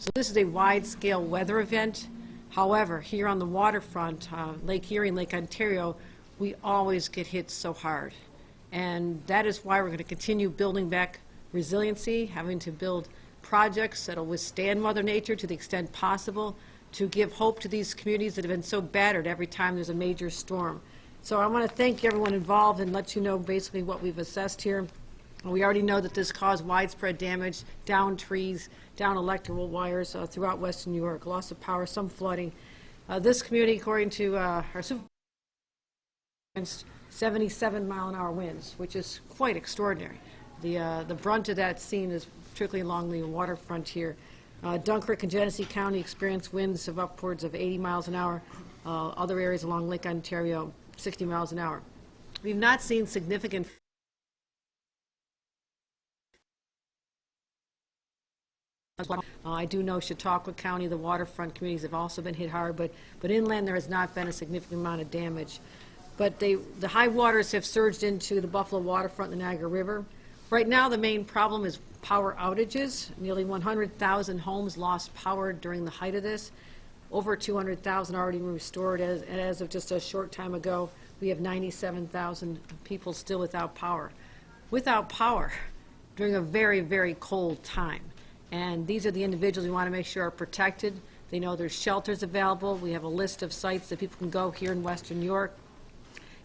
So this is a wide-scale weather event. However, here on the waterfront, Lake Erie and Lake Ontario, we always get hit so hard. And that is why we're going to continue building back resiliency, having to build projects that will withstand Mother Nature to the extent possible, to give hope to these communities that have been so battered every time there's a major storm. So I want to thank everyone involved and let you know basically what we've assessed here. We already know that this caused widespread damage, down trees, down electrical wires throughout western New York, loss of power, some flooding. This community, according to our supervisor, 77-mile-an-hour winds, which is quite extraordinary. The brunt of that scene is particularly along the waterfront here. Dunkirk and Genesee County experienced winds of upwards of 80 miles an hour. Other areas along Lake Ontario, 60 miles an hour. We've not seen significant I do know Chautauqua County, the waterfront communities have also been hit hard, but inland there has not been a significant amount of damage. But the high waters have surged into the Buffalo waterfront and the Niagara River. Right now the main problem is power outages. Nearly 100,000 homes lost power during the height of this. Over 200,000 already restored, and as of just a short time ago, we have 97,000 people still without power. Without power during a very, very cold time. And these are the individuals we want to make sure are protected. They know there's shelters available. We have a list of sites that people can go here in western New York.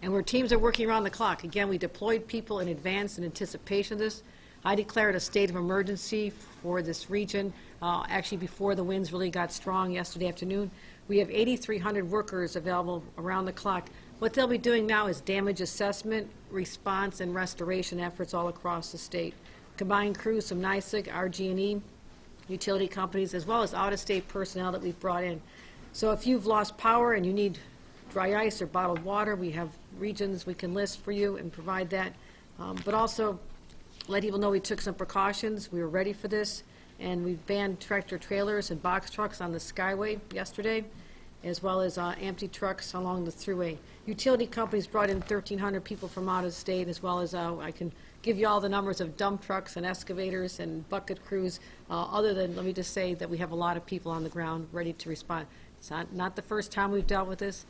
And where teams are working around the clock. Again, we deployed people in advance in anticipation of this. I declared a state of emergency for this region, actually before the winds really got strong yesterday afternoon. We have 8,300 workers available around the clock. What they'll be doing now is damage assessment, response, and restoration efforts all across the state. Combined crews from NYSEG, RG&E, utility companies, as well as out-of-state personnel that we've brought in. So if you've lost power and you need dry ice or bottled water, we have regions we can list for you and provide that. But also let people know we took some precautions. We were ready for this, and we banned tractor trailers and box trucks on the Skyway yesterday, as well as empty trucks along the thruway. Utility companies brought in 1,300 people from out of state, as well as I can give you all the numbers of dump trucks and excavators and bucket crews, other than, let me just say that we have a lot of people on the ground ready to respond. It's not the first time we've dealt with this.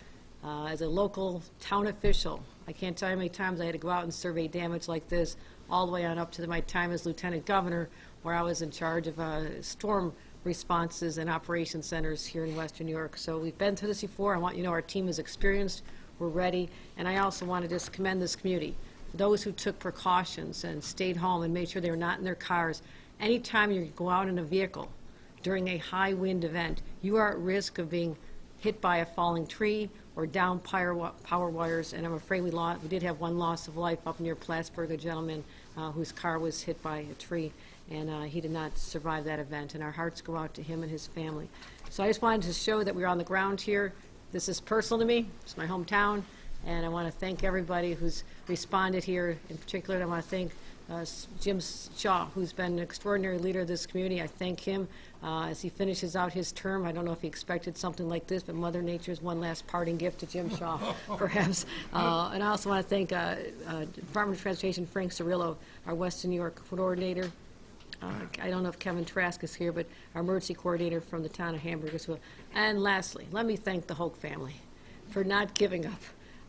As a local town official, I can't tell you how many times I had to go out and survey damage like this, all the way on up to my time as lieutenant governor, where I was in charge of storm responses and operation centers here in western New York. So we've been through this before. I want you to know our team is experienced, we're ready, and I also want to just commend this community for those who took precautions and stayed home and made sure they were not in their cars. Anytime you go out in a vehicle during a high wind event, you are at risk of being hit by a falling tree or down power wires, and I'm afraid we did have one loss of life up near Plattsburgh, a gentleman whose car was hit by a tree, and he did not survive that event, and our hearts go out to him and his family. So I just wanted to show that we're on the ground here. This is personal to me. It's my hometown, and I want to thank everybody who's responded here. In particular, I want to thank Jim Shaw, who's been an extraordinary leader of this community. I thank him as he finishes out his term. I don't know if he expected something like this, but Mother Nature's one last parting gift to Jim Shaw, perhaps. And I also want to thank Department of Transportation Frank Cirillo, our Western New York coordinator. I don't know if Kevin Trask is here, but our emergency coordinator from the town of Hamburg as well. And lastly, let me thank the Hoch family for not giving up.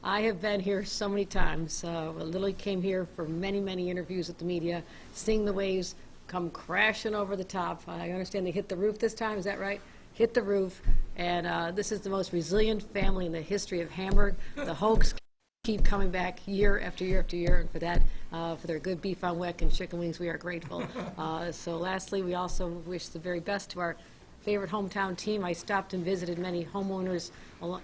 I have been here so many times. I literally came here for many, many interviews with the media, seeing the waves come crashing over the top. I understand they hit the roof this time, is that right? Hit the roof, and this is the most resilient family in the history of Hamburg. The Hochs keep coming back year after year after year, and for that, for their good beef on wick and chicken wings, we are grateful. So lastly, we also wish the very best to our favorite hometown team. I stopped and visited many homeowners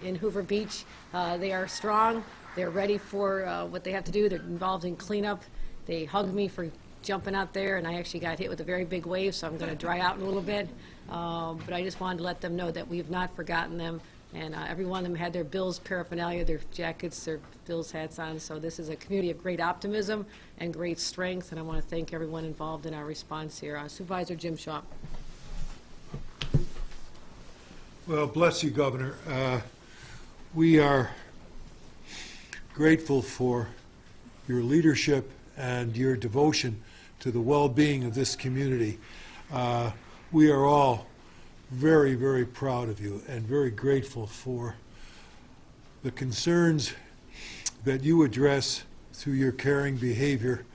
in Hoover Beach. They are strong. They're ready for what they have to do. They're involved in cleanup. They hugged me for jumping out there, and I actually got hit with a very big wave, so I'm going to dry out in a little bit. But I just wanted to let them know that we have not forgotten them, and every one of them had their Bills paraphernalia, their jackets, their Bills hats on. So this is a community of great optimism and great strength, and I want to thank everyone involved in our response here. Supervisor Jim Shaw. Well, bless you, Governor. We are grateful for your leadership and your devotion to the well-being of this community. We are all very, very proud of you and very grateful for the concerns that you address through your caring behavior.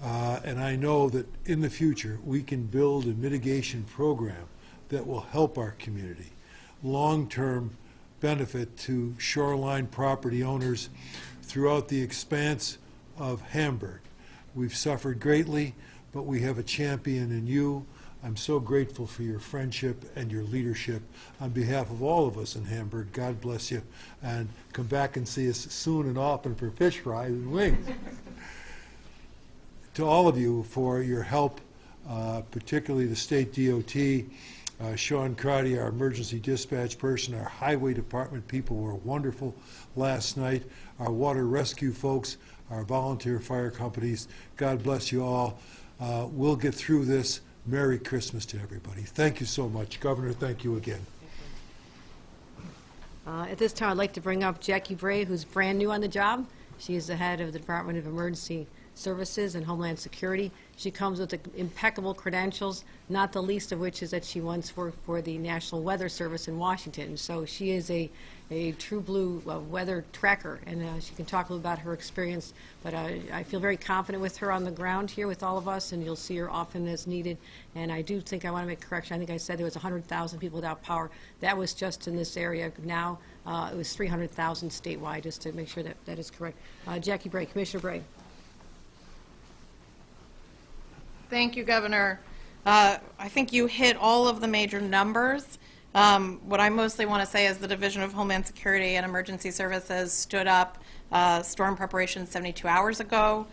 And I know that in the future, we can build a mitigation program that will help our community. Long-term benefit to shoreline property owners throughout the expanse of Hamburg. We've suffered greatly, but we have a champion in you. I'm so grateful for your friendship and your leadership. On behalf of all of us in Hamburg, God bless you, and come back and see us soon and often for fish fries and wings. To all of you for your help, particularly the state DOT, Sean Crotty, our emergency dispatch person, our highway department people were wonderful last night, our water rescue folks, our volunteer fire companies. God bless you all. We'll get through this. Merry Christmas to everybody. Thank you so much. Governor, thank you again. At this time, I'd like to bring up Jackie Bray, who's brand new on the job. She is the head of the Department of Emergency Services and Homeland Security. She comes with impeccable credentials, not the least of which is that she once worked for the National Weather Service in Washington. So she is a true blue weather tracker, and she can talk a little about her experience. But I feel very confident with her on the ground here with all of us, and you'll see her often as needed. And I do think I want to make a correction. I think I said there was 100,000 people without power. That was just in this area. Now it was 300,000 statewide, just to make sure that that is correct. Jackie Bray, Commissioner Bray. Thank you, Governor. I think you hit all of the major numbers. What I mostly want to say is the Division of Homeland Security and Emergency Services stood up storm preparation 72 hours ago,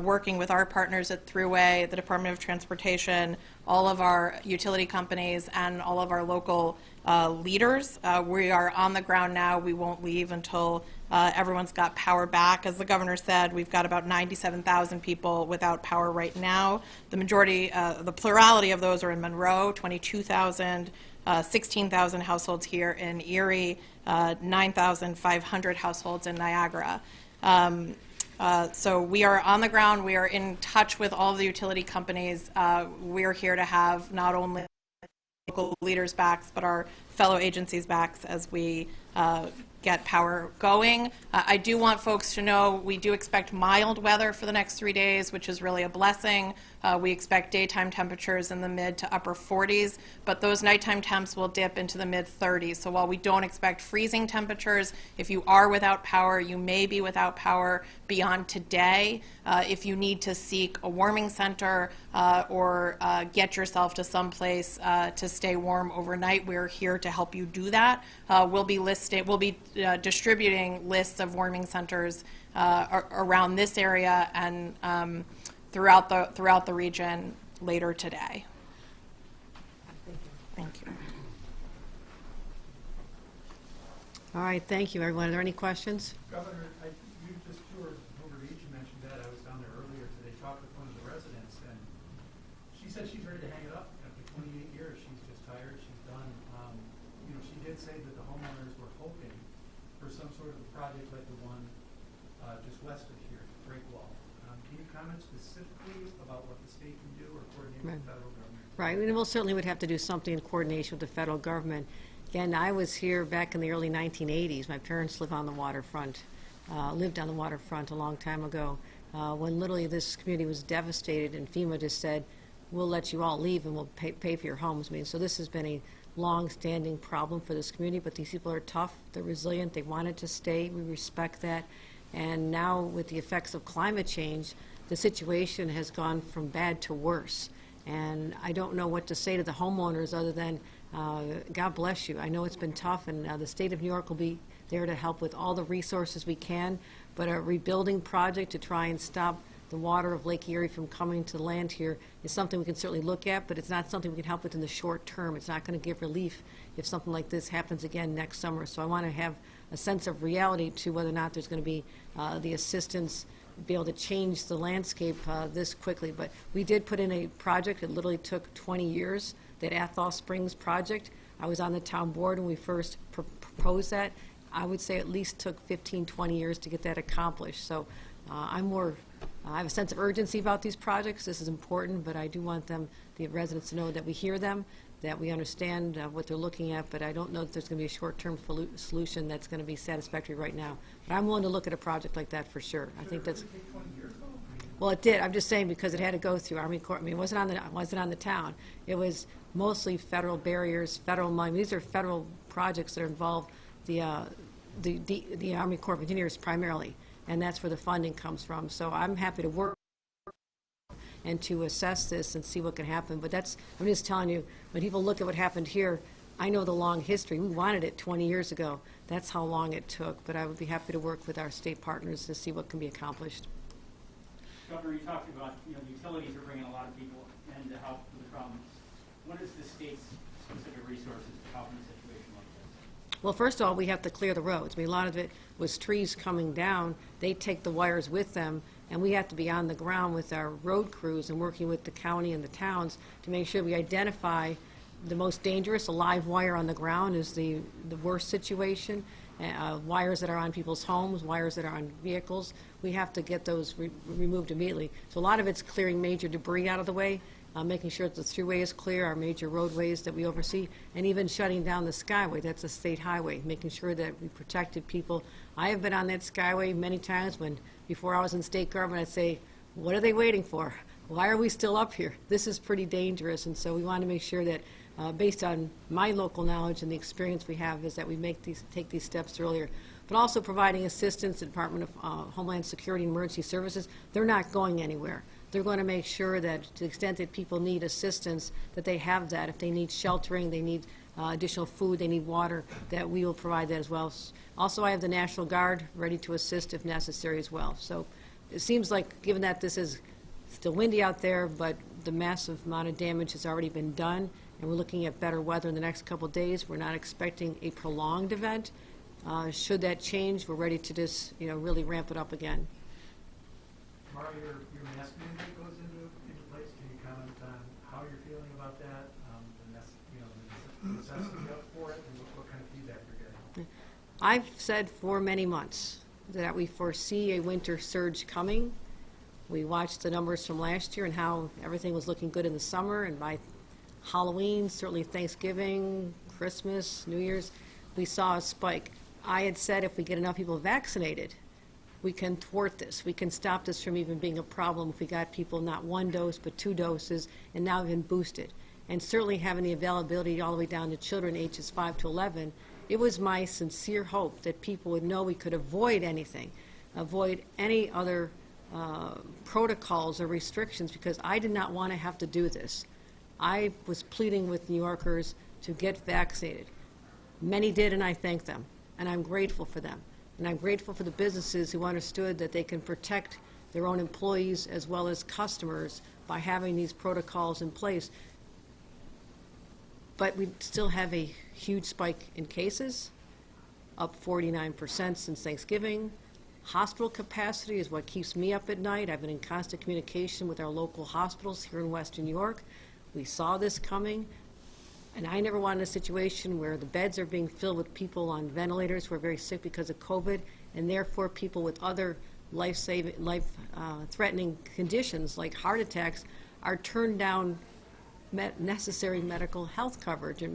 working with our partners at Thruway, the Department of Transportation, all of our utility companies, and all of our local leaders. We are on the ground now. We won't leave until everyone's got power back. As the governor said, we've got about 97,000 people without power right now. The majority, the plurality of those are in Monroe, 22,000, 16,000 households here in Erie, 9,500 households in Niagara. So we are on the ground. We are in touch with all of the utility companies. We're here to have not only local leaders' backs, but our fellow agencies' backs as we get power going. I do want folks to know we do expect mild weather for the next 3 days, which is really a blessing. We expect daytime temperatures in the mid to upper 40s, but those nighttime temps will dip into the mid 30s. So while we don't expect freezing temperatures, if you are without power, you may be without power beyond today. If you need to seek a warming center or get yourself to some place to stay warm overnight, we're here to help you do that. We'll be distributing lists of warming centers around this area and throughout the region later today. Thank you. All right, thank you, everyone. Are there any questions? Governor, you just toured Hamburg Beach. You mentioned that. I was down there earlier today, talked with one of the residents, and she said she's ready to hang it up. After 28 years, she's just tired. She's done. She did say that the homeowners were hoping for some sort of a project like the one just west of here, Break Wall. Can you comment specifically about what the state can do or coordinate with the federal government? Right, and we'll certainly would have to do something in coordination with the federal government. Again, I was here back in the early 1980s. My parents lived on the waterfront a long time ago, when literally this community was devastated, and FEMA just said, we'll let you all leave and we'll pay for your homes. So this has been a long-standing problem for this community, but these people are tough, they're resilient, they wanted to stay, we respect that. And now with the effects of climate change, the situation has gone from bad to worse. And I don't know what to say to the homeowners other than God bless you. I know it's been tough, and the state of New York will be there to help with all the resources we can, but a rebuilding project to try and stop the water of Lake Erie from coming to land here is something we can certainly look at, but it's not something we can help with in the short term. It's not going to give relief if something like this happens again next summer. So I want to have a sense of reality to whether or not there's going to be the assistance be able to change the landscape this quickly. But we did put in a project. It literally took 20 years, that Athol Springs project. I was on the town board when we first proposed that. I would say at least took 15, 20 years to get that accomplished. So I have a sense of urgency about these projects. This is important, but I do want the residents to know that we hear them, that we understand what they're looking at, but I don't know that there's going to be a short-term solution that's going to be satisfactory right now. But I'm willing to look at a project like that for sure. I think that's. Take 20 years though? Well, it did. I'm just saying because it had to go through Army Corps. I mean, it wasn't on the town. It was mostly federal barriers, federal money. These are federal projects that involve the Army Corps of Engineers primarily, and that's where the funding comes from. So I'm happy to work and to assess this and see what can happen. But I'm just telling you, when people look at what happened here, I know the long history. We wanted it 20 years ago. That's how long it took. But I would be happy to work with our state partners to see what can be accomplished. Governor, you talked about, the utilities are bringing a lot of people in to help with the problems. What is the state's specific resources to help in a situation like this? Well, first of all, we have to clear the roads. I mean, a lot of it was trees coming down. They take the wires with them, and we have to be on the ground with our road crews and working with the county and the towns to make sure we identify the most dangerous. A live wire on the ground is the worst situation. Wires that are on people's homes, wires that are on vehicles, we have to get those removed immediately. So a lot of it's clearing major debris out of the way, making sure that the thruway is clear, our major roadways that we oversee, and even shutting down the Skyway. That's a state highway, making sure that we protected people. I have been on that Skyway many times before I was in state government. I'd say, what are they waiting for? Why are we still up here? This is pretty dangerous, and so we want to make sure that based on my local knowledge and the experience we have, is that we take these steps earlier. But also providing assistance to the Department of Homeland Security and Emergency Services. They're not going anywhere. They're going to make sure that to the extent that people need assistance, that they have that. If they need sheltering, they need additional food, they need water, that we will provide that as well. Also, I have the National Guard ready to assist if necessary as well. So it seems like, given that this is still windy out there, but the massive amount of damage has already been done, and we're looking at better weather in the next couple of days. We're not expecting a prolonged event. Should that change, we're ready to just, really ramp it up again. Tomorrow, your mask mandate goes into place. Can you comment on how you're feeling about that, the necessity for it, and what kind of feedback you're getting? I've said for many months that we foresee a winter surge coming. We watched the numbers from last year and how everything was looking good in the summer, and by Halloween, certainly Thanksgiving, Christmas, New Year's, we saw a spike. I had said if we get enough people vaccinated, we can thwart this. We can stop this from even being a problem if we got people not one dose but 2 doses, and now even boosted. And certainly having the availability all the way down to children ages 5 to 11, it was my sincere hope that people would know we could avoid anything, avoid any other protocols or restrictions, because I did not want to have to do this. I was pleading with New Yorkers to get vaccinated. Many did, and I thank them, and I'm grateful for them. And I'm grateful for the businesses who understood that they can protect their own employees as well as customers by having these protocols in place. But we still have a huge spike in cases, up 49% since Thanksgiving. Hospital capacity is what keeps me up at night. I've been in constant communication with our local hospitals here in Western New York. We saw this coming, and I never wanted a situation where the beds are being filled with people on ventilators who are very sick because of COVID, and therefore people with other life-threatening conditions like heart attacks are turned down necessary medical health coverage and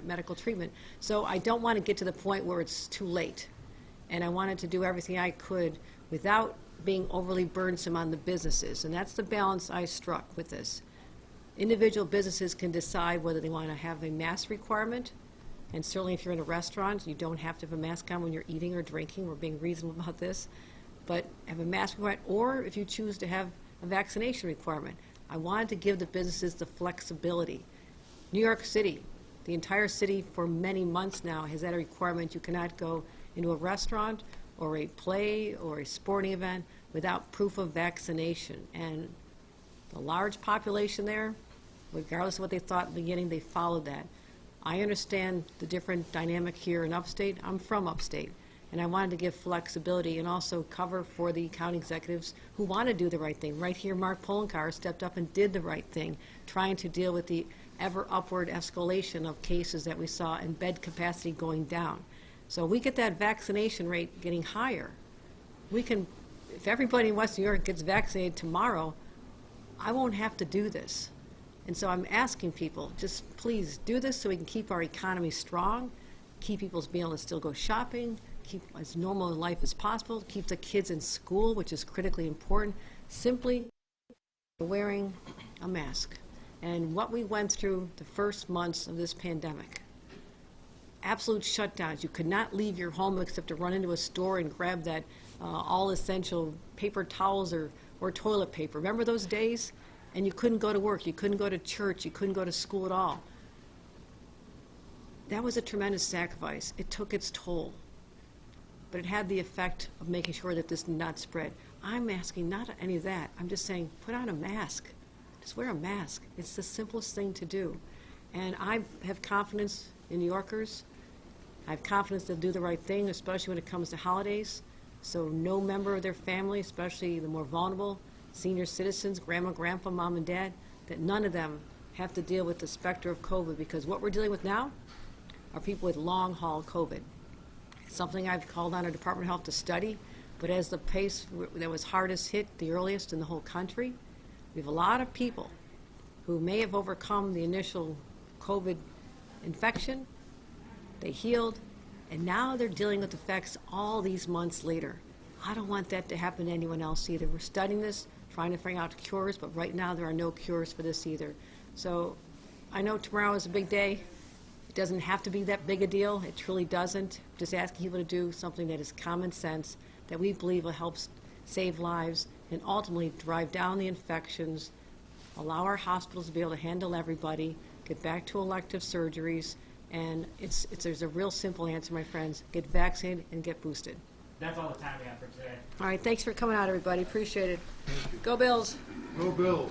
medical treatment. So I don't want to get to the point where it's too late, and I wanted to do everything I could without being overly burdensome on the businesses, and that's the balance I struck with this. Individual businesses can decide whether they want to have a mask requirement, and certainly if you're in a restaurant, you don't have to have a mask on when you're eating or drinking. We're being reasonable about this. But have a mask requirement, or if you choose to have a vaccination requirement. I wanted to give the businesses the flexibility. New York City, the entire city for many months now has had a requirement. You cannot go into a restaurant or a play or a sporting event without proof of vaccination. And the large population there, regardless of what they thought in the beginning, they followed that. I understand the different dynamic here in upstate. I'm from upstate, and I wanted to give flexibility and also cover for the county executives who want to do the right thing. Right here, Mark Poloncarz stepped up and did the right thing, trying to deal with the ever upward escalation of cases that we saw and bed capacity going down. So we get that vaccination rate getting higher. We can, if everybody in West New York gets vaccinated tomorrow, I won't have to do this. And so I'm asking people, just please do this so we can keep our economy strong, keep people being able to still go shopping, keep as normal in life as possible, keep the kids in school, which is critically important, simply wearing a mask. And what we went through the first months of this pandemic, absolute shutdowns. You could not leave your home except to run into a store and grab that all-essential paper towels or toilet paper. Remember those days? And you couldn't go to work, you couldn't go to church, you couldn't go to school at all. That was a tremendous sacrifice. It took its toll. But it had the effect of making sure that this did not spread. I'm asking not any of that. I'm just saying, put on a mask. Just wear a mask. It's the simplest thing to do. And I have confidence in New Yorkers. I have confidence they'll do the right thing, especially when it comes to holidays. So no member of their family, especially the more vulnerable, senior citizens, grandma, grandpa, mom, and dad, that none of them have to deal with the specter of COVID, because what we're dealing with now are people with long-haul COVID. It's something I've called on our Department of Health to study, but as the pace that was hardest hit, the earliest in the whole country, we have a lot of people who may have overcome the initial COVID infection, they healed, and now they're dealing with effects all these months later. I don't want that to happen to anyone else either. We're studying this, trying to figure out cures, but right now there are no cures for this either. So I know tomorrow is a big day. It doesn't have to be that big a deal. It truly doesn't. Just asking people to do something that is common sense, that we believe will help save lives and ultimately drive down the infections, allow our hospitals to be able to handle everybody, get back to elective surgeries, and there's a real simple answer, my friends. Get vaccinated and get boosted. That's all the time we have for today. All right, thanks for coming out, everybody. Appreciate it. Go Bills. Go Bills.